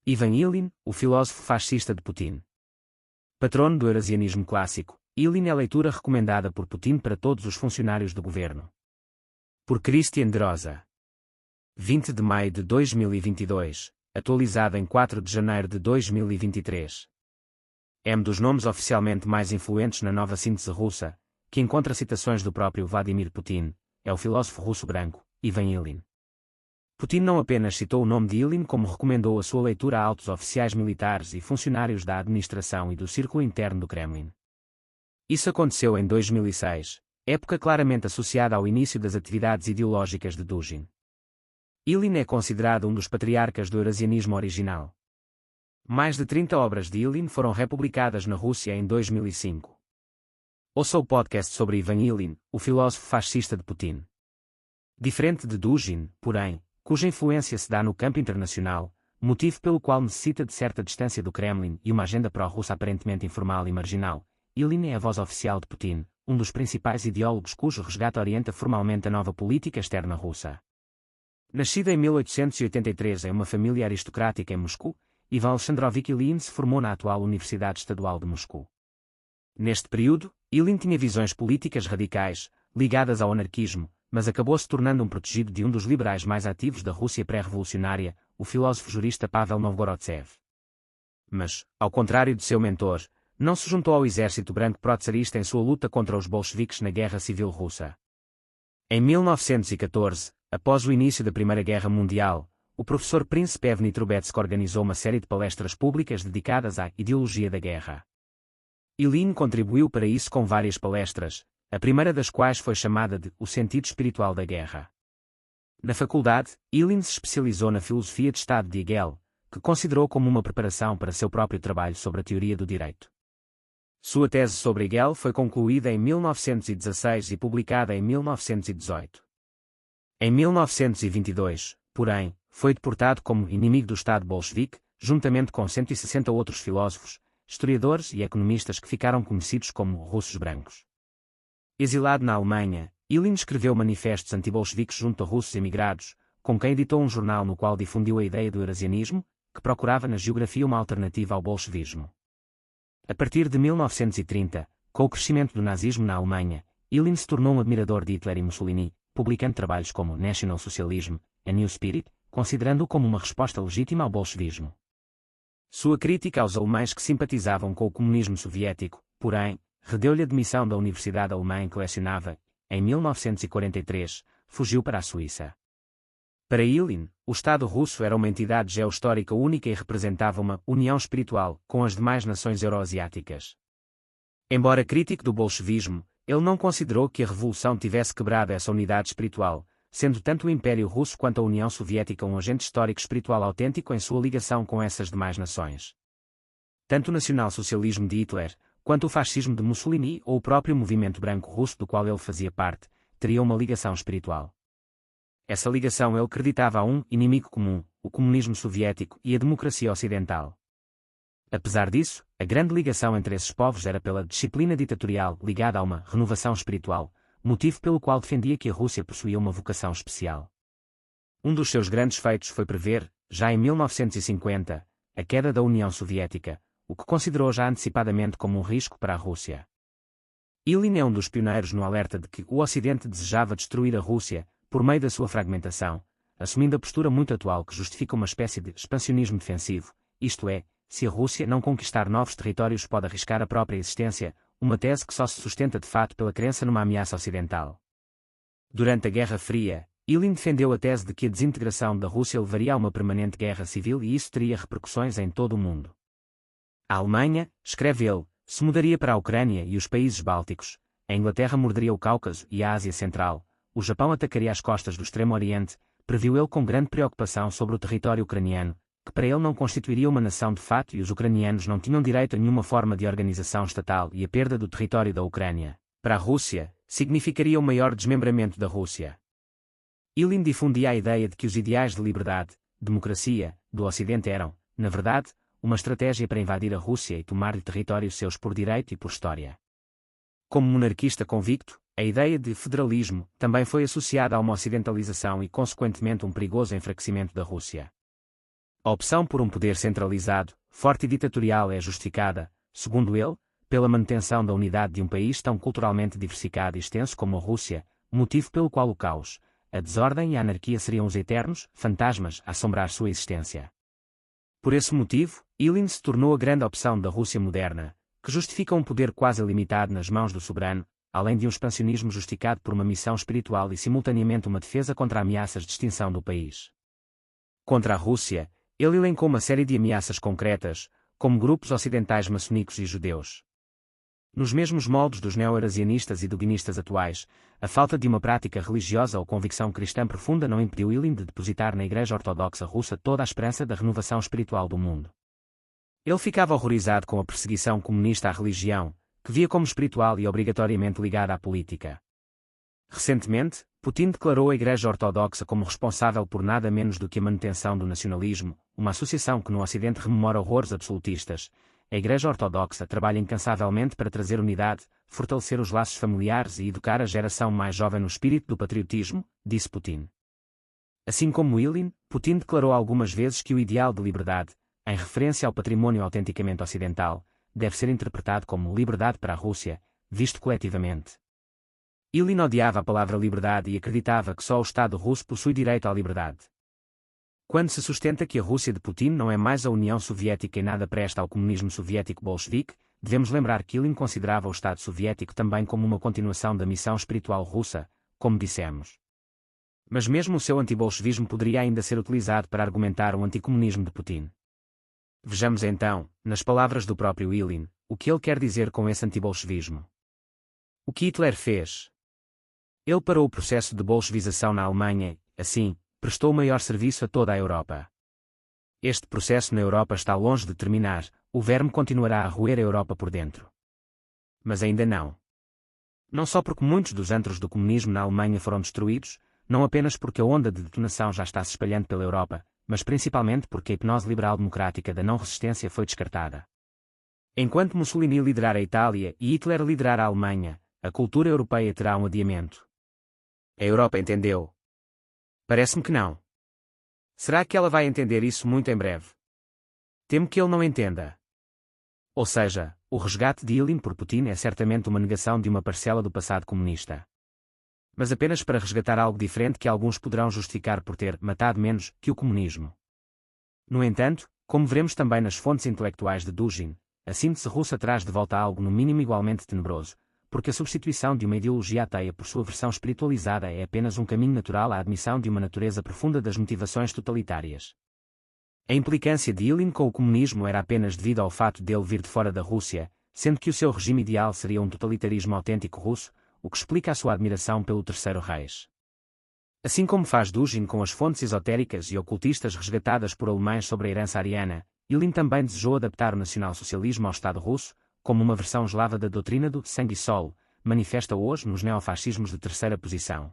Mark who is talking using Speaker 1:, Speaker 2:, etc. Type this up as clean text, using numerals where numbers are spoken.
Speaker 1: Ivan Ilyin, o filósofo fascista de Putin. Patrono do eurasianismo clássico, Ilyin é a leitura recomendada por Putin para todos os funcionários do governo. Por Christian de Rosa. 20 de maio de 2022, atualizado em 4 de janeiro de 2023. É um dos nomes oficialmente mais influentes na nova síntese russa, que encontra citações do próprio Vladimir Putin, é o filósofo russo branco, Ivan Ilyin. Putin não apenas citou o nome de Ilyin como recomendou a sua leitura a altos oficiais militares e funcionários da administração e do círculo interno do Kremlin. Isso aconteceu em 2006, época claramente associada ao início das atividades ideológicas de Dugin. Ilyin é considerado um dos patriarcas do eurasianismo original. Mais de 30 obras de Ilyin foram republicadas na Rússia em 2005. Ouça o podcast sobre Ivan Ilyin, o filósofo fascista de Putin. Diferente de Dugin, porém, cuja influência se dá no campo internacional, motivo pelo qual necessita de certa distância do Kremlin e uma agenda pró-russa aparentemente informal e marginal, Ilyin é a voz oficial de Putin, um dos principais ideólogos cujo resgate orienta formalmente a nova política externa russa. Nascido em 1883 em uma família aristocrática em Moscou, Ivan Alexandrovich Ilyin se formou na atual Universidade Estadual de Moscou. Neste período, Ilyin tinha visões políticas radicais, ligadas ao anarquismo, mas acabou se tornando um protegido de um dos liberais mais ativos da Rússia pré-revolucionária, o filósofo-jurista Pavel Novgorodtsev. Mas, ao contrário de seu mentor, não se juntou ao exército branco pró-tsarista em sua luta contra os bolcheviques na Guerra Civil Russa. Em 1914, após o início da Primeira Guerra Mundial, o professor Príncipe Evgeny Trubetskoy organizou uma série de palestras públicas dedicadas à ideologia da guerra. Ilyin contribuiu para isso com várias palestras, a primeira das quais foi chamada de O Sentido Espiritual da Guerra. Na faculdade, Ilyin se especializou na filosofia de Estado de Hegel, que considerou como uma preparação para seu próprio trabalho sobre a teoria do direito. Sua tese sobre Hegel foi concluída em 1916 e publicada em 1918. Em 1922, porém, foi deportado como inimigo do Estado bolchevique, juntamente com 160 outros filósofos, historiadores e economistas que ficaram conhecidos como russos brancos. Exilado na Alemanha, Ilyin escreveu manifestos antibolcheviques junto a russos emigrados, com quem editou um jornal no qual difundiu a ideia do eurasianismo, que procurava na geografia uma alternativa ao bolchevismo. A partir de 1930, com o crescimento do nazismo na Alemanha, Ilyin se tornou um admirador de Hitler e Mussolini, publicando trabalhos como National Socialism, A New Spirit, considerando-o como uma resposta legítima ao bolchevismo. Sua crítica aos alemães que simpatizavam com o comunismo soviético, porém, redeu-lhe a demissão da universidade alemã em que lecionava. Em 1943, fugiu para a Suíça. Para Ilyin, o Estado russo era uma entidade geohistórica única e representava uma união espiritual com as demais nações euroasiáticas. Embora crítico do bolchevismo, ele não considerou que a Revolução tivesse quebrado essa unidade espiritual, sendo tanto o Império Russo quanto a União Soviética um agente histórico espiritual autêntico em sua ligação com essas demais nações. Tanto o nacional-socialismo de Hitler, quanto o fascismo de Mussolini ou o próprio movimento branco russo do qual ele fazia parte, teriam uma ligação espiritual. Essa ligação ele acreditava a um inimigo comum, o comunismo soviético e a democracia ocidental. Apesar disso, a grande ligação entre esses povos era pela disciplina ditatorial ligada a uma renovação espiritual, motivo pelo qual defendia que a Rússia possuía uma vocação especial. Um dos seus grandes feitos foi prever, já em 1950, a queda da União Soviética, o que considerou já antecipadamente como um risco para a Rússia. Ilyin é um dos pioneiros no alerta de que o Ocidente desejava destruir a Rússia, por meio da sua fragmentação, assumindo a postura muito atual que justifica uma espécie de expansionismo defensivo, isto é, se a Rússia não conquistar novos territórios pode arriscar a própria existência, uma tese que só se sustenta de fato pela crença numa ameaça ocidental. Durante a Guerra Fria, Ilyin defendeu a tese de que a desintegração da Rússia levaria a uma permanente guerra civil e isso teria repercussões em todo o mundo. A Alemanha, escreve ele, se mudaria para a Ucrânia e os países bálticos, a Inglaterra morderia o Cáucaso e a Ásia Central, o Japão atacaria as costas do Extremo Oriente, previu ele com grande preocupação sobre o território ucraniano, que para ele não constituiria uma nação de fato e os ucranianos não tinham direito a nenhuma forma de organização estatal e a perda do território da Ucrânia, para a Rússia, significaria o maior desmembramento da Rússia. Ilyin difundia a ideia de que os ideais de liberdade, democracia, do Ocidente eram, na verdade, uma estratégia para invadir a Rússia e tomar-lhe territórios seus por direito e por história. Como monarquista convicto, a ideia de federalismo também foi associada a uma ocidentalização e consequentemente um perigoso enfraquecimento da Rússia. A opção por um poder centralizado, forte e ditatorial é justificada, segundo ele, pela manutenção da unidade de um país tão culturalmente diversificado e extenso como a Rússia, motivo pelo qual o caos, a desordem e a anarquia seriam os eternos fantasmas a assombrar sua existência. Por esse motivo, Ilyin se tornou a grande opção da Rússia moderna, que justifica um poder quase ilimitado nas mãos do soberano, além de um expansionismo justificado por uma missão espiritual e simultaneamente uma defesa contra ameaças de extinção do país. Contra a Rússia, ele elencou uma série de ameaças concretas, como grupos ocidentais maçonicos e judeus. Nos mesmos moldes dos neo-eurasianistas e duguinistas atuais, a falta de uma prática religiosa ou convicção cristã profunda não impediu Ilyin de depositar na Igreja Ortodoxa Russa toda a esperança da renovação espiritual do mundo. Ele ficava horrorizado com a perseguição comunista à religião, que via como espiritual e obrigatoriamente ligada à política. Recentemente, Putin declarou a Igreja Ortodoxa como responsável por nada menos do que a manutenção do nacionalismo, uma associação que no Ocidente rememora horrores absolutistas. A Igreja Ortodoxa trabalha incansavelmente para trazer unidade, fortalecer os laços familiares e educar a geração mais jovem no espírito do patriotismo, disse Putin. Assim como Ilyin, Putin declarou algumas vezes que o ideal de liberdade, em referência ao patrimônio autenticamente ocidental, deve ser interpretado como liberdade para a Rússia, visto coletivamente. Ilyin odiava a palavra liberdade e acreditava que só o Estado russo possui direito à liberdade. Quando se sustenta que a Rússia de Putin não é mais a União Soviética e nada presta ao comunismo soviético bolchevique, devemos lembrar que Ilyin considerava o Estado soviético também como uma continuação da missão espiritual russa, como dissemos. Mas mesmo o seu antibolchevismo poderia ainda ser utilizado para argumentar o anticomunismo de Putin. Vejamos então, nas palavras do próprio Ilyin, o que ele quer dizer com esse antibolchevismo. O que Hitler fez? Ele parou o processo de bolchevização na Alemanha, assim, prestou maior serviço a toda a Europa. Este processo na Europa está longe de terminar, o verme continuará a roer a Europa por dentro. Mas ainda não. Não só porque muitos dos antros do comunismo na Alemanha foram destruídos, não apenas porque a onda de detonação já está se espalhando pela Europa, mas principalmente porque a hipnose liberal democrática da não-resistência foi descartada. Enquanto Mussolini liderar a Itália e Hitler liderar a Alemanha, a cultura europeia terá um adiamento. A Europa entendeu? Parece-me que não. Será que ela vai entender isso muito em breve? Temo que ele não entenda. Ou seja, o resgate de Ilyin por Putin é certamente uma negação de uma parcela do passado comunista. Mas apenas para resgatar algo diferente que alguns poderão justificar por ter matado menos que o comunismo. No entanto, como veremos também nas fontes intelectuais de Dugin, a síntese russa traz de volta algo no mínimo igualmente tenebroso, porque a substituição de uma ideologia ateia por sua versão espiritualizada é apenas um caminho natural à admissão de uma natureza profunda das motivações totalitárias. A implicância de Ilyin com o comunismo era apenas devido ao fato dele vir de fora da Rússia, sendo que o seu regime ideal seria um totalitarismo autêntico russo, o que explica a sua admiração pelo Terceiro Reich. Assim como faz Dugin com as fontes esotéricas e ocultistas resgatadas por alemães sobre a herança ariana, Ilyin também desejou adaptar o nacionalsocialismo ao Estado russo, como uma versão eslava da doutrina do sangue e sol, manifesta hoje nos neofascismos de terceira posição.